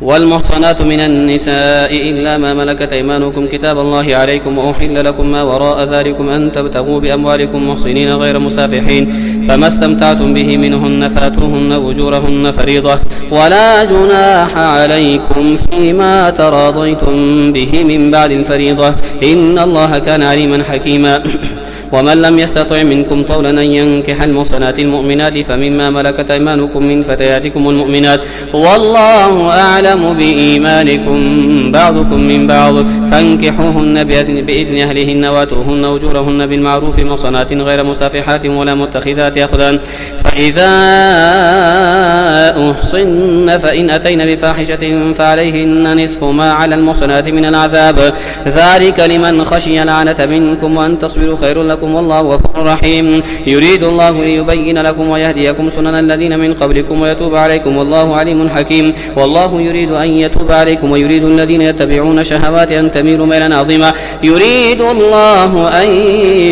والمحصنات من النساء إلا ما ملكت أيمانكم كتاب الله عليكم وأحل لكم ما وراء ذلكم أن تبتغوا بأموالكم محصنين غير مسافحين فما استمتعتم به منهن فآتوهن أجورهن فريضة ولا جناح عليكم فيما تراضيتم به من بعد الفريضة إن الله كان عليما حكيما. ومن لم يستطع منكم طولا أن ينكح المحصنات المؤمنات فمما ملكت أيمانكم من فتياتكم المؤمنات والله أعلم بإيمانكم بعضكم من بعض فانكحوهن بإذن أهلهن وآتوهن أجورهن بالمعروف محصنات غير مسافحات ولا متخذات أخدان فإذا أحصن فإن أتين بفاحشة فعليهن نصف ما على المحصنات من العذاب ذلك لمن خشي العنة منكم وأن تصبروا خير لكم والله غفور رحيم. يريد الله ليبين لكم ويهديكم سنن الذين من قبلكم ويتوب عليكم والله عليم حكيم. والله يريد أن يتوب عليكم ويريد الذين يتبعون شهوات أن تميلوا ميلا عظيما. يريد الله أن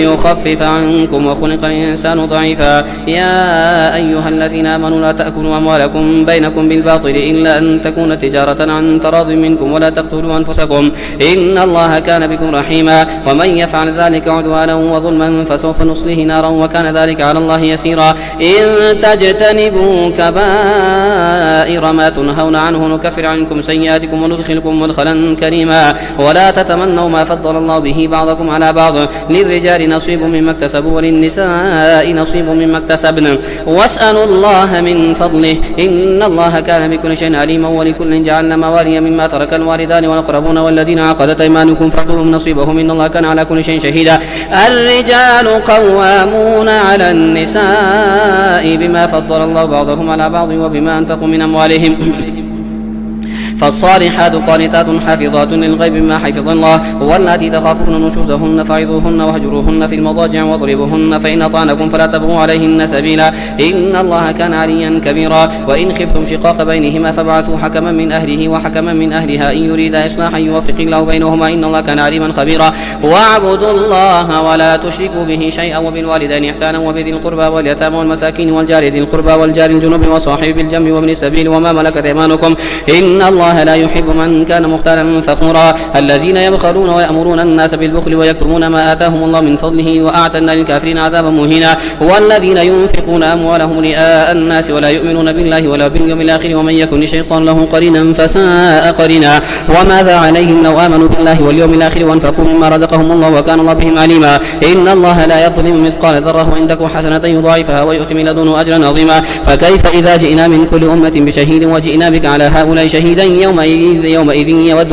يخفف عنكم وخلق الإنسان ضعيفا. يا أيها الذين آمنوا لا تأكلوا أموالكم بينكم بالباطل إلا أن تكون تجارة عن تراض منكم ولا تقتلوا أنفسكم إن الله كان بكم رحيما. ومن يفعل ذلك عدوانا وظلما فسوف نصله نارا وكان ذلك على الله يسيرا. إن تجتنبوا كبائر ما تنهون عنه نكفر عنكم سيئاتكم وندخلكم مدخلا كريما. ولا تتمنوا ما فضل الله به بعضكم على بعض للرجال نصيب مما اكتسبوا وللنساء نصيب مما اكتسبن واسألوا الله من فضله إن الله كان بكل شيء عليما. ولكل جعلنا موالي مما ترك الوالدان والأقربون والذين عقدت أيمانكم فاعطوهم نصيبهم إن الله كان على كل شيء شهيدا. الرجال قوامون على النساء بما فضل الله بعضهم على بعض وبما أنفقوا من أموالهم فالصالحات قانتات حافظات للغيب بما حفظ الله واللاتي تخافون نشوزهن فعظوهن واهجروهن في المضاجع واضربوهن فإن أطعنكم فلا تبغوا عليهن سبيلا إن الله كان عليا كبيرا. وإن خفتم شقاق بينهما فابعثوا حكما من أهله وحكما من أهلها إن يريدا إصلاحا يوفق الله بينهما إن الله كان عليما خبيرا. واعبدوا الله ولا تشركوا به شيئا وبالوالدين إحسانا وبذي القربى واليتامى والمساكين والجار ذي القربى والجار الجنوب وصاحب بالجنب وابن السبيل وما ملكت أيمانكم إن الله لا يحب من كان مختالا فخورا. الذين يبخلون ويأمرون الناس بالبخل ويكتمون ما آتاهم الله من فضله وأعتدنا للكافرين عذابا مهينا. والذين ينفقون أموالهم رئاء الناس ولا يؤمنون بالله ولا باليوم الآخر ومن يكن الشيطان له قرينا فساء قرينا. وماذا عليهم لو آمنوا بالله واليوم الآخر وانفقوا مما رزقهم الله وكان الله بهم عليما. إن الله لا يظلم مثقال ذرة وإن تك حسنة يضاعفها ويؤتي من لدنه أجرا عظيما. فكيف إذا جئنا من كل أمة بشهيد وجئنا بك على هؤلاء شهيدا يومئذ يود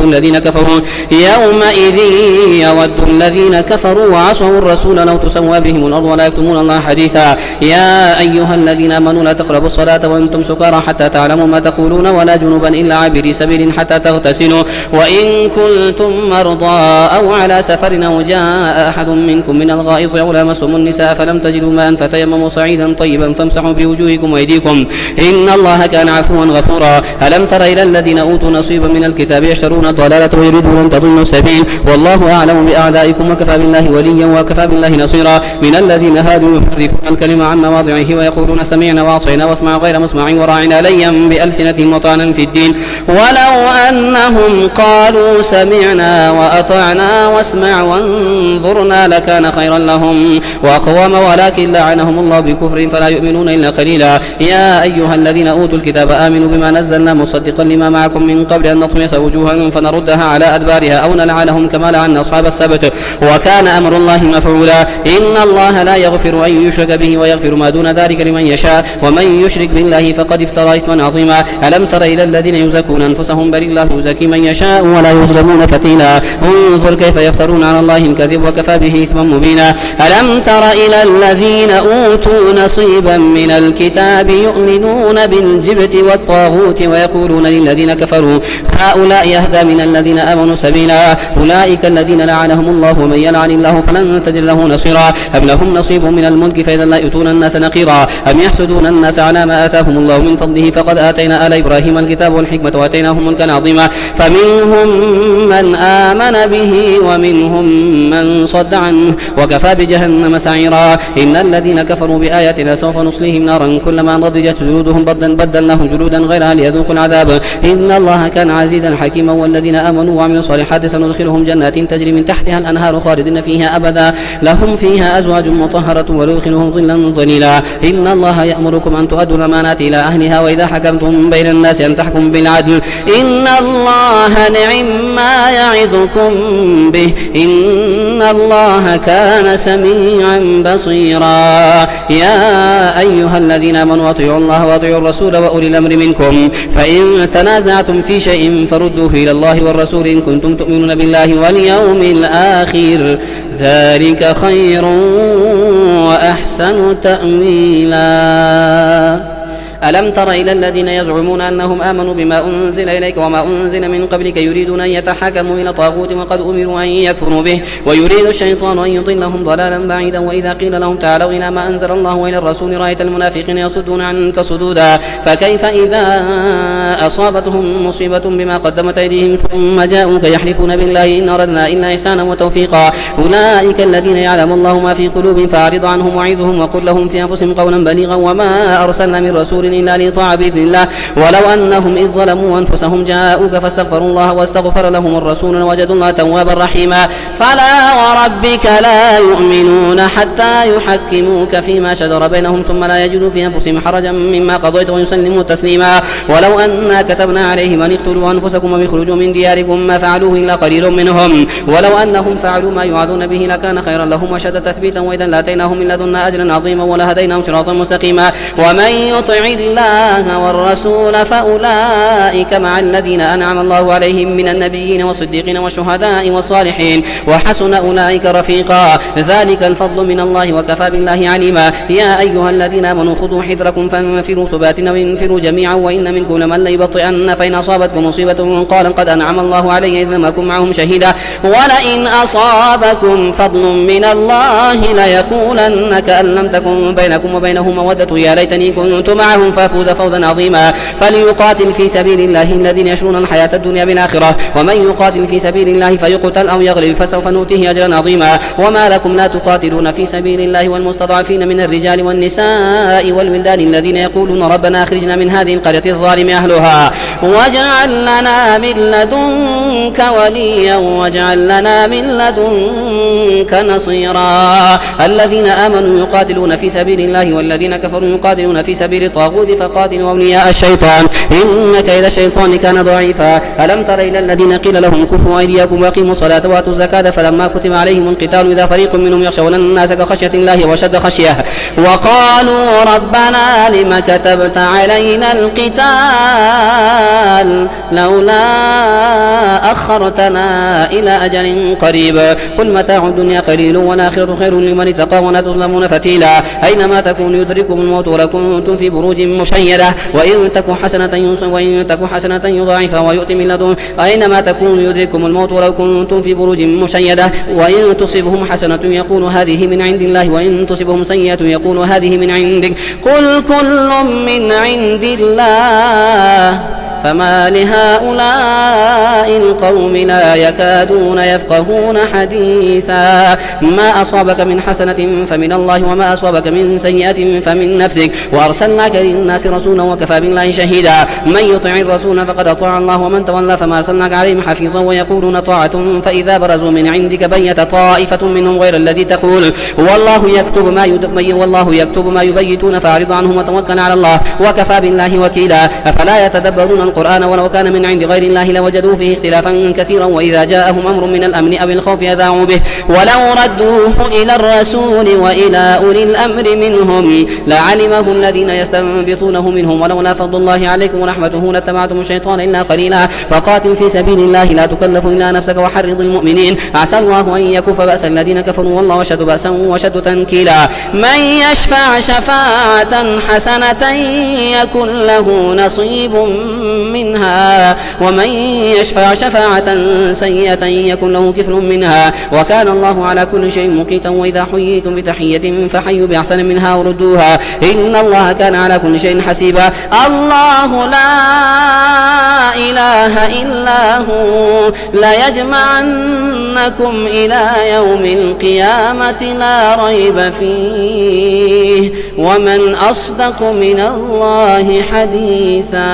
الذين كفروا وعصوا الرسول لو تسوى بهم الأرض ولا يكتمون الله حديثا. يا أيها الذين آمنوا لا تقربوا الصلاة وأنتم سكارى حتى تعلموا ما تقولون ولا جنبا إلا عابري سبيل حتى تغتسلوا وإن كنتم مرضى أو على سفر أو جاء أحد منكم من الغائط أو لامستم النساء فلم تجدوا ماء فتيمموا صعيدا طيبا فامسحوا بوجوهكم وأيديكم إن الله كان عفوا غفورا. ألم تر إلى الذين أوتوا نصيبا من الكتاب يشترون الضلالة ويريدون أن تضلوا السبيل والله أعلم بأعدائكم وكفى بالله وليا وكفى بالله نصيرا. من الذين هادوا يحرفون الكلمة عن مواضعه ويقولون سمعنا وعصينا واسمع غير مسمع وراعنا ليا بألسنتهم وطعنا في الدين ولو أنهم قالوا سمعنا وأطعنا واسمع وانظرنا لكان خيرا لهم وأقوم ولكن لعنهم الله بكفر فلا يؤمنون إلا قليلا. يا أيها الذين أوتوا الكتاب آمنوا بما نزلنا مصدقا لما معكم من قبل أن نطمس وجوها فنردها على أدبارها أو نلعنهم كما لعنا أصحاب السبت وكان أمر الله مفعولا. إن الله لا يغفر أن يشرك به ويغفر ما دون ذلك لمن يشاء ومن يشرك بالله فقد افترى إثما عظيما. ألم تر إلى الذين يزكون أنفسهم بل الله يزكي من يشاء ولا يظلمون فتيلا. انظر كيف يفترون على الله الكذب وكفى به إثما مبينا. ألم تر إلى الذين أوتوا نصيبا من الكتاب يؤمنون بالجبت والطاغوت ويقولون للذين كفروا هؤلاء يهدى من الذين آمنوا سبيلا. أولئك الذين لعنهم الله ومن يلعن الله فلن تجد له نصيرا. أم لهم نصيب من الملك فإذا لا يؤتون الناس نقيرا. أم يحسدون الناس على ما آتاهم الله من فضله فقد آتينا آل إبراهيم الكتاب والحكمة وآتيناهم ملكا عظيما. فمنهم من آمن به ومنهم من صد عنه وكفى بجهنم سعيرا. إن الذين كفروا بآياتنا سوف نصليهم نارا كلما نضجت جلودهم بدلناهم جلودا غيرها ليذوقوا العذاب إن الله كان عزيزا حكيما. والذين آمنوا وعملوا الصالحات سندخلهم جنات تجري من تحتها الأنهار خالدين فيها أبدا لهم فيها أزواج مطهرة ويدخلهم ظلا ظليلا. إن الله يأمركم أن تؤدوا الأمانات إلى أهلها وإذا حكمتم بين الناس أن تحكموا بالعدل إن الله نعم ما يعظكم به إن الله كان سميعا بصيرا. يا أيها الذين آمنوا أطيعوا الله وأطيعوا الرسول وأولي الأمر منكم فإن تنازعتم في شيء فردوه إلى الله والرسول إن كنتم تؤمنون بالله واليوم الآخر ذلك خير وأحسن تأويلا. ألم تر إلى الذين يزعمون أنهم آمنوا بما أنزل إليك وما أنزل من قبلك يريدون أن يتحاكموا إلى طاغوت وقد أمروا أن يكفروا به ويريد الشيطان أن يضلهم ضلالا بعيدا. وإذا قيل لهم تعالوا إلى ما أنزل الله وإلى الرسول رأيت المنافقين يصدون عنك صدودا. فكيف إذا أصابتهم مصيبة بما قدمت أيديهم ثم جاءوك يحلفون بالله إن أردنا إلا إحسانا وتوفيقا أولئك الذين يعلم الله ما في قلوبهم فأعرض عنهم وعظهم وقل لهم في أنفسهم قولا بليغا. وما أرسلنا من رسول إلا ليطاع بإذن الله ولو أنهم إذ ظلموا أنفسهم جاءوك فاستغفروا الله واستغفر لهم الرسول وجدوا الله توابا رحيما. فلا وربك لا يؤمنون حتى يحكموك فيما شجر بينهم ثم لا يجدوا في أنفسهم حرجا مما قضيت ويسلموا تسليما. ولو أنا كتبنا عليهم أن اقتلوا أنفسكم ويخرجوا من دياركم ما فعلوه إلا قليل منهم ولو أنهم فعلوا ما يوعظون به لكان خيرا لهم وشد تثبيتا وإذا لاتيناهم من لدنا أجرا عظيما ولهديناهم صراطا مستقيما. ومن يطع الله والرسول فأولئك مع الذين أنعم الله عليهم من النبيين والصديقين والشهداء والصالحين وحسن أولئك رفيقا. ذلك الفضل من الله وكفى بالله عليما. يا أيها الذين آمنوا خذوا حذركم فانفروا ثبات أو انفروا جميعا وإن منكم لمن ليبطئن فإن أصابتكم مصيبة قال قد أنعم الله علي إذ لم أكن معهم شهيدا ولئن أصابكم فضل من الله ليقولن كأن لم تكن بينكم وبينه مودة يا ليتني كنت معهم فافوز فوزا عظيما. فليقاتل في سبيل الله الذين يشرون الحياة الدنيا بالآخرة ومن يقاتل في سبيل الله فيقتل أو يغلب فسوف نؤتيه أجرا عظيما. وما لكم لا تقاتلون في سبيل الله والمستضعفين من الرجال والنساء والولدان الذين يقولون ربنا أخرجنا من هذه القرية الظالم أهلها واجعل لنا من لدنك وليا واجعل لنا من لدنك نصيرا. الذين آمنوا يقاتلون في سبيل الله والذين كفروا يقاتلون في سبيل الطاغوت فقاتلوا أولياء الشيطان إن كيد الشيطان كان ضعيفا. ألم تر إلى الذين قيل لهم كفوا أيديكم وأقيموا الصلاة وآتوا الزكاة فلما كتب عليهم القتال إذا فريق منهم يخشون الناس كخشية الله وشد خشية وقالوا ربنا لم كتبت علينا القتال لولا أخرتنا إلى أجل قريب قل متاع الدنيا قليل والآخرة خير لمن اتقى ولا تظلمون فتيلا. أينما تكون يدرككم الموت ولو كنتم في بروج مشيدة وإن تك حسنة يضاعفها ويؤتي من لدنه أينما تكون يدرككم الموت ولو كنتم في بروج مشيدة وإن تصبهم حسنة يقول هذه من عند الله وإن تصبهم سيئة يقول هذه من عندك قل كل من عند الله فما لهؤلاء القوم لا يكادون يفقهون حديثا. ما أصابك من حسنة فمن الله وما أصابك من سيئة فمن نفسك وأرسلناك للناس رسولا وكفى بالله شهيدا. من يطع الرسول فقد أطاع الله ومن تولى فما أرسلناك عليهم حفيظا ويقولون طاعة فإذا برزوا من عندك بيت طائفة منهم غير الذي تقول والله يكتب ما يبيتون فأعرض عنهم وتوكل على الله وكفى بالله وكيلا. أفلا يتدبرون القرآن ولو كان من عند غير الله لوجدوا فيه اختلافا كثيرا وإذا جاءهم أمر من الأمن أو الخوف أذاعوا به ولو ردوه إلى الرسول وإلى أولي الأمر منهم لعلمه الذين يستنبطونه منهم ولولا فضل الله عليكم ورحمته لاتبعتم الشيطان إلا قليلا. فقاتل في سبيل الله لا تكلف إلا نفسك وحرض المؤمنين عسى الله أن يكف بأس الذين كفروا والله وشد بأسا وشد تنكيلا. من يشفع شفاعة حسنة يكن له نصيب منها ومن يشفع شفاعة سيئة يكن له كفل منها وكان الله على كل شيء مقيتا. وإذا حييتم بتحية فحيوا بأحسن منها وردوها إن الله كان على كل شيء حسيبا. الله لا إله إلا هو ليجمعنكم إلى يوم القيامة لا ريب فيه ومن أصدق من الله حديثا.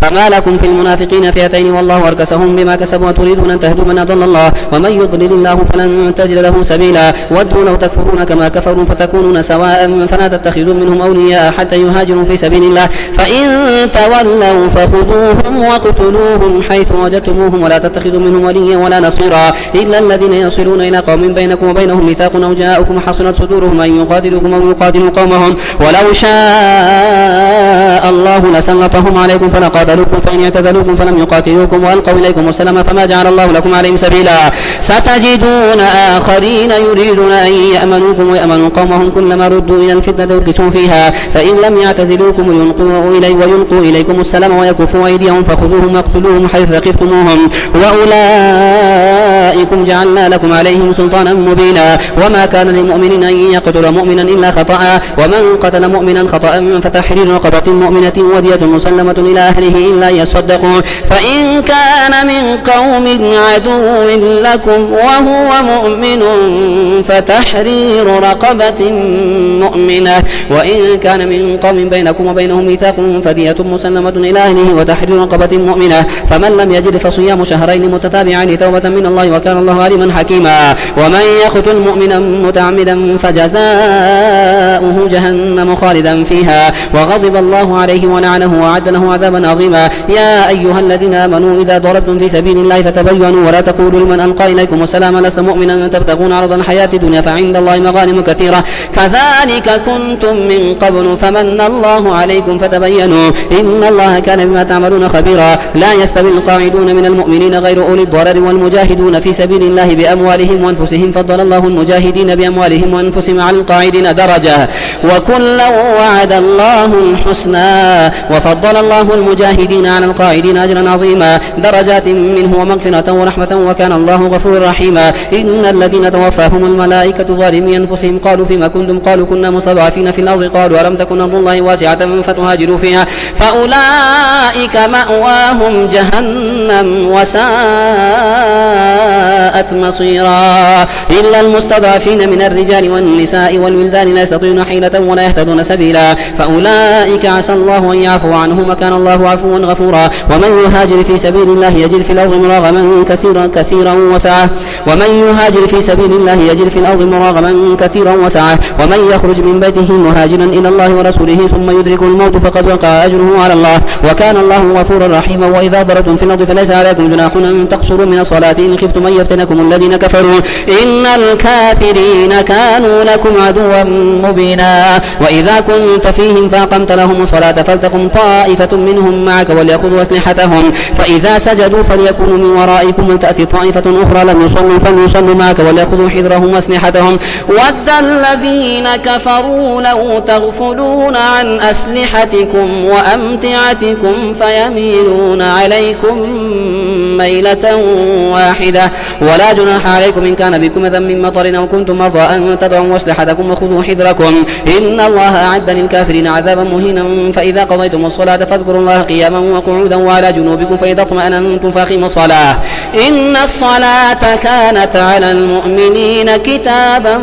فما لكم في المنافقين فئتين والله أركسهم بما كسبوا وتريدون أن تهدوا من أضل الله ومن يضلل الله فلن تجد له سبيلا ودوا لو تكفرون كما كفروا فتكونون سواء فلا تتخذوا منهم أولياء حتى يهاجروا في سبيل الله فإن تولوا فخذوهم واقتلوهم حيث وجدتموهم ولا تتخذوا منهم وليا ولا نصيرا إلا الذين يصلون إلى قوم بينكم وبينهم ميثاق أو جاءكم حصنت صدورهم أن يقاتلوكم أو يقاتلوا قومهم ولو شاء الله لسلطهم عليكم فلقاتلوكم فإن اعتزلوكم فلم يقاتلوكم وألقوا إليكم السلام فما جعل الله لكم عليهم سبيلا ستجدون آخرين يريدون أن يأمنوكم ويأمنوا قومهم كلما ردوا إلى الفتنة أركسوا فيها فإن لم يعتزلوكم ويلقوا إليكم السلام ويكفوا أيديهم فخذوهم واقتلوهم حيث ثقفتموهم وأولئكم جعلنا لكم عليهم سلطانا مبينا وما كان لمؤمن أن يقتل مؤمنا إلا خطأ ومن قتل مؤمنا خطأ فتحرير رقبة مؤمنة ودية مسلمة إلى أهله إلا يصدقون فإن كان من قوم عدو لكم وهو مؤمن فتحرير رقبة مؤمنة وإن كان من قوم بينكم وبينهم ميثاق فدية مسلمة إلى أهله وتحرير رقبة مؤمنة فمن لم يجد فصيام شهرين متتابعين توبة من الله وكان الله عليما حكيما ومن يقتل مؤمنا متعمدا فجزاؤه جهنم خالدا فيها وغضب الله عليه ولعنه وأعد له عذابا عظيما يا أيها الذين آمنوا إذا ضربتم في سبيل الله فتبينوا ولا تقولوا لمن ألقى إليكم السلام لست مؤمنا تبتغون عرض الحياة الدنيا فعند الله مغانم كثيرة كذلك كنتم من قبل فمن الله عليكم فتبينوا إن الله كان بما تعملون خبيرا لا يستوي القاعدون من المؤمنين غير أولي الضرر والمجاهدون في سبيل الله بأموالهم وأنفسهم فضل الله المجاهدين بأموالهم وأنفسهم على القاعدين درجة وكلا وعد الله الحسنى وفضل الله المجاهدين على القاعدين أجرا عظيما درجات منه ومغفرة ورحمة وكان الله غفورا رحيما إن الذين توفاهم الملائكة ظالمي أنفسهم قالوا فيما كنتم قالوا كنا مستضعفين في الأرض قالوا ألم تكن أرض الله واسعة فتهاجروا فيها فأولئك مأواهم جهنم وساءت مصيرا إلا المستضعفين من الرجال والنساء والولدان لا يستطيعون حيلة ولا يهتدون سبيلا فأولئك عسى الله أن يعفو عنهم وكان الله عفوا غفورا ومن يهاجر في سبيل الله يجد في الأرض مراغما كثيرا وسعة ومن يهاجر في سبيل الله يجد في الأرض مراغما كثيرا وسعة ومن يخرج من بيته مهاجرا إلى الله ورسوله ثم يدرك الموت فقد وقع أجره على الله وكان الله غفورا رحيما وإذا ضربتم في الأرض فليس عليكم جناح أن تقصروا من الصلاة إن خفتم أن يفتنكم الذين كفروا إن الكافرين كانوا لكم عدوا مبينا وإذا كنت فيهم فأقمت لهم الصلاة فلتقم طائفة منهم معك وليأخذوا أسلحتهم فإذا سجدوا فليكونوا من ورائكم ولتأتي طائفة أخرى لم يصلوا فليصلوا معك وليأخذوا حذرهم وأسلحتهم ود الذين كفروا لو تغفلون عن أسلحتكم وأمتعتكم فيميلون عليكم ميلة واحدة ولا جناح عليكم إن كان بكم ذنب من مطر أو كنتم مرضى أن تدعوا أسلحتكم وخذوا حذركم إن الله أعد للكافرين عذابا مهينا فإذا قضيتم الصلاة فاذكروا الله قياما وقعودا وعلى جنوبكم فإذا اطمأننتم فأقيموا الصلاة إن الصلاة كانت على المؤمنين كتابا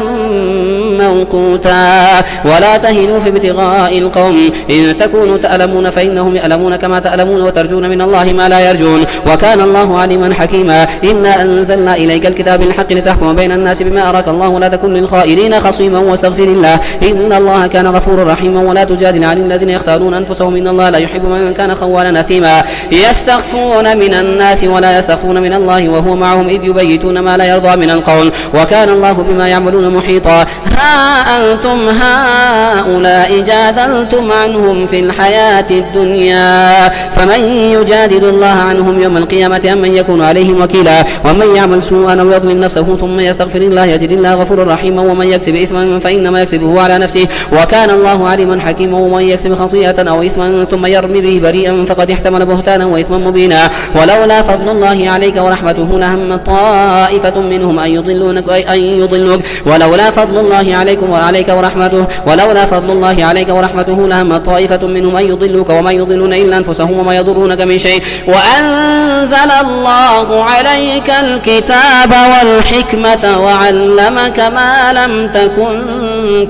موقوتا ولا تهنوا في ابتغاء القوم إن تكونوا تألمون فإنهم يألمون كما تألمون وترجون من الله ما لا يرجون وكان الله عليما حكيما إنا أنزلنا إليك الكتاب بالحق لتحكم بين الناس بما أراك الله لا تكن للخائنين خصيما واستغفر الله إن الله كان غفورا رحيما ولا تجادل عن الذين يختارون أنفسهم إن الله لا يحب من كان خوانا أثيما يستخفون من الناس ولا يستخفون من الله وهو معهم إذ يبيتون ما لا يرضى من القول وكان الله بما يعملون محيطا ها أنتم هؤلاء جادلتم عنهم في الحياة الدنيا فمن يجادل الله عنهم يوم القيامة أم من يكون عليهم وكيلا ومن يعمل سوءا أو يظلم نفسه ثم يستغفر الله يجد الله غفورا رحيما ومن يكسب إثما فإنما يكسبه على نفسه وكان الله عليما حكيما ومن يكسب خطيئة أو إثما ثم يرمي به بريئا فقد احتمل بهتانا وإثما مبينا ولولا فضل الله عليك ورحمته لهم طائفة منهم أن يضلوك ولولا فضل الله عليك ورحمته لهم طائفة منهم أن يضلوك وما يضلون إلا أنفسهم وما يضرونك من شيء وأنزل الله عليك الكتاب والحكمة وعلمك ما لم تكن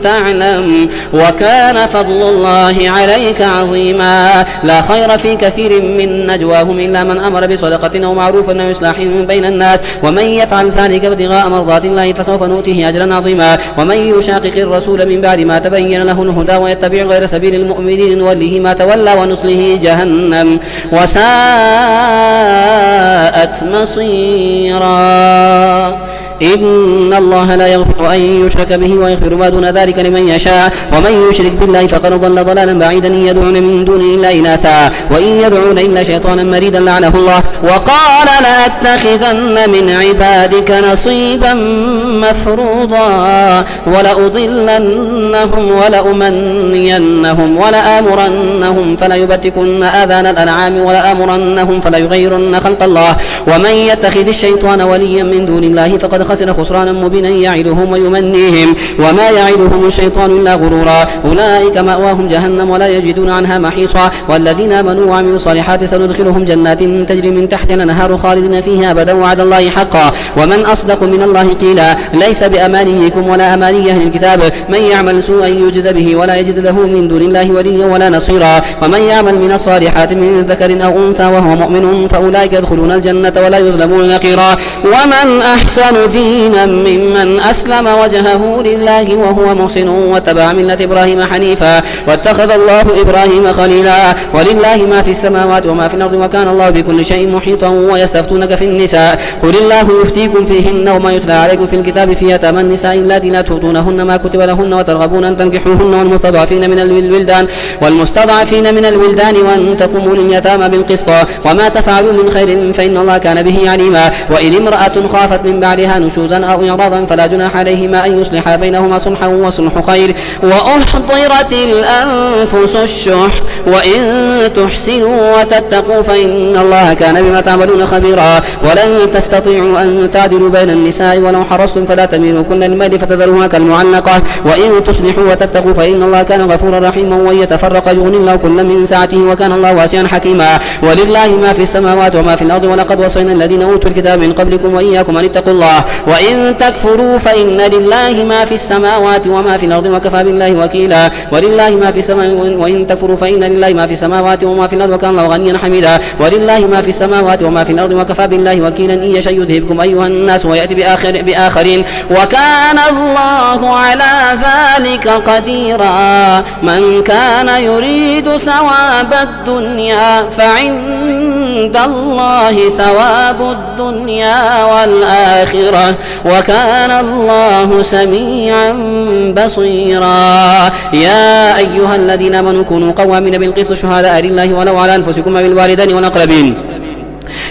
تعلم وكان فضل الله عليك عظيما. لا خير في كثير من نجواهم إلا من أمر بصدقة أو معروف أو إصلاح بين الناس ومن يفعل ذلك ابتغاء مرضات الله فسوف نؤتيه أجرا عظيما. ومن يشاقق الرسول من بعد ما تبين له الهدى ويتبع غير سبيل المؤمنين نوله ما تولى ونصله جهنم وساءت مصيرا. إن الله لا يغفر أن يشرك به ويغفر ما دون ذلك لمن يشاء ومن يشرك بالله فقد ضل ضلالا بعيدا. إن يدعون من دونه إلا إناثا وإن يدعون إلا شيطانا مريدا لعنه الله وقال لأتخذن من عبادك نصيبا مفروضا ولأضلنهم ولأمنينهم ولآمرنهم فليبتكن آذان الأنعام ولآمرنهم فليغيرن خلق الله ومن يتخذ الشيطان وليا من دون الله فقد خسر خسرانا مبينا. يعدهم ويمنيهم وما يعدهم الشيطان إلا غرورا. أولئك مأواهم جهنم ولا يجدون عنها محيصا. والذين آمنوا وعملوا الصالحات سندخلهم جنات تجري من تحتها الأنهار خالدين فيها أبدا وعد الله حقا ومن أصدق من الله قيلا. ليس بأمانيكم ولا أماني أهل الكتاب من يعمل سوءا يجز به ولا يجد له من دون الله وليا ولا نصيرا. ومن يعمل من الصالحات من ذكر أو أنثى وهو مؤمن فأولئك يدخلون الجنة ولا يظلمون نقيرا. ومن أحسن دينا ممن أسلم وجهه لله وهو محسن واتبع ملة إبراهيم حنيفا واتخذ الله إبراهيم خليلا. ولله ما في السماوات وما في الأرض وكان الله بكل شيء محيطا. ويستفتونك في النساء قل الله يفتيكم فيهن وما يتلى عليكم في الكتاب في يتامى النساء اللاتي لا تؤتونهن ما كتب لهن وترغبون أن تنكحوهن والمستضعفين من الولدان وأن تقوموا لليتامى بالقسط وما تفعلوا من خير فإن الله كان به عليما. وإن امرأة خافت من بعدها نشوزا أو إعراضا فلا جناح عليهما أن يصلحا بينهما صلحا وصلح خير. وأحضرت الأنفس الشح وإن تحسنوا وتتقوا فإن الله كان بما تعملون خبيرا. ولن تستطيعوا أن تعدلوا بين النساء ولو حرصتم فلا تميلوا كل الميل فتذروها كالمعلقة. وإن تصلحوا وتتقوا فإن الله كان غفورا رحيما. وإن يتفرق يغني الله كل من سعته وكان الله واسعا حكيما. ولله ما في السماوات وما في الأرض ولقد وصينا الذين أوتوا الكتاب من قبلكم وإياكم أن اتقوا الله. وإن تكفروا فإن لله ما في السماوات وما في الأرض وكفى بالله وكيلا. ولله ما في السماوات وإن تكفروا فإن لله ما في السماوات وما في الأرض وكان الله غنيا حميدا. ولله ما في السماوات وما في الأرض وكفى بالله وكيلا. إن يشأ يذهبكم أيها الناس ويأتي بآخرين وكان الله على ذلك قديرا. من كان يريد ثواب الدنيا فعند الله ثواب الدنيا والآخرة وكان الله سميعا بصيرا. يا أيها الذين آمنوا كونوا قوامين بالقسط شهداء لله ولو على أنفسكم بالوالدين والأقربين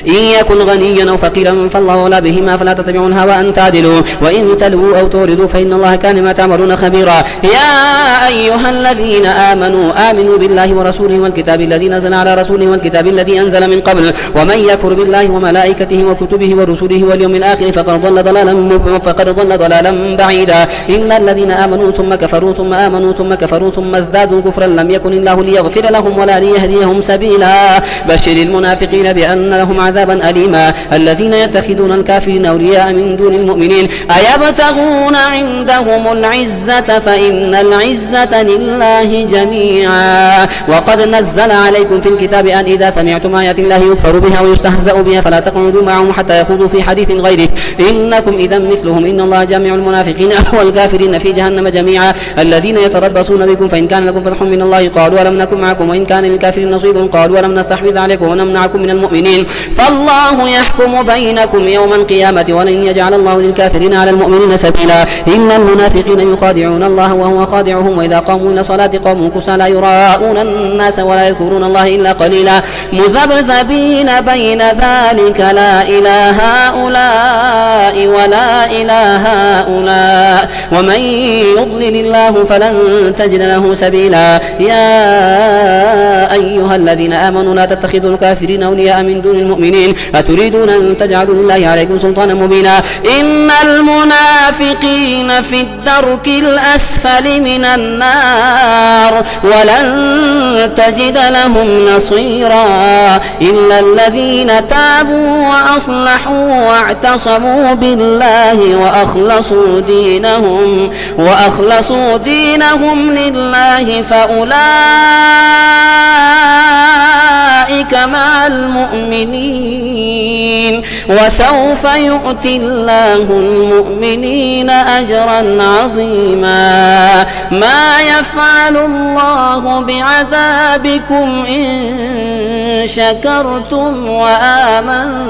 إن يكن غنيا أو فقيرا فالله أولى بهما فلا تتبعوا الهوى أن تعدلوا وإن تلووا أو توردوا فإن الله كان ما تعملون خبيرا. يا أيها الذين آمنوا بالله ورسوله والكتاب الذي نزل على رسوله والكتاب الذي أنزل من قبل ومن يكفر بالله وملائكته وكتبه ورسله واليوم الآخر فقد ضل ضلالا بعيدا. إن الذين آمنوا ثم كفروا ثم آمنوا ثم كفروا ثم ازدادوا كفرا لم يكن الله ليغفر لهم ولا ليهديهم سبيلا. بشر المنافقين بأن لهم عذابا أليما. الذين يتخذون الكافرين أولياء من دون المؤمنين أيبتغون عندهم العزة فإن العزة لله جميعا. وقد نزل عليكم في الكتاب أن إذا سمعتم آيات الله يكفر بها ويستهزأ بها فلا تقعدوا معهم حتى يخوضوا في حديث غيره إنكم إذا مثلهم إن الله جامع المنافقين والكافرين في جهنم جميعا. الذين يتربصون بكم فإن كان لكم فتح من الله قالوا ولم نكن معكم وإن كان للكافرين نصيب قالوا ولم نستحوذ عليكم ونمنعكم من المؤمنين فالله يحكم بينكم يوم القيامة ولن يجعل الله للكافرين على المؤمنين سبيلا. إن المنافقين يخادعون الله وهو خادعهم وإذا قاموا إلى الصلاة قاموا كسالى يراءون الناس ولا يذكرون الله إلا قليلا مذبذبين بين ذلك لا إله هؤلاء ولا إله هؤلاء ومن يضلل الله فلن تجد له سبيلا. يا أيها الذين آمنوا لا تتخذوا الكافرين أولياء من دون المؤمنين المؤمنين أتريدون أن تجعلوا لله عليكم سلطانا مبينا إن المنافقين في الدرك الأسفل من النار ولن تجد لهم نصيرا إلا الذين تابوا وأصلحوا واعتصموا بالله وأخلصوا دينهم لله فأولئك مع المؤمنين وسوف يؤتي الله المؤمنين أجرا عظيما ما يفعل الله بعذابكم إن شكرتم وآمنتم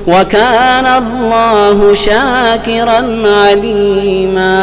وكان الله شاكرا عليما.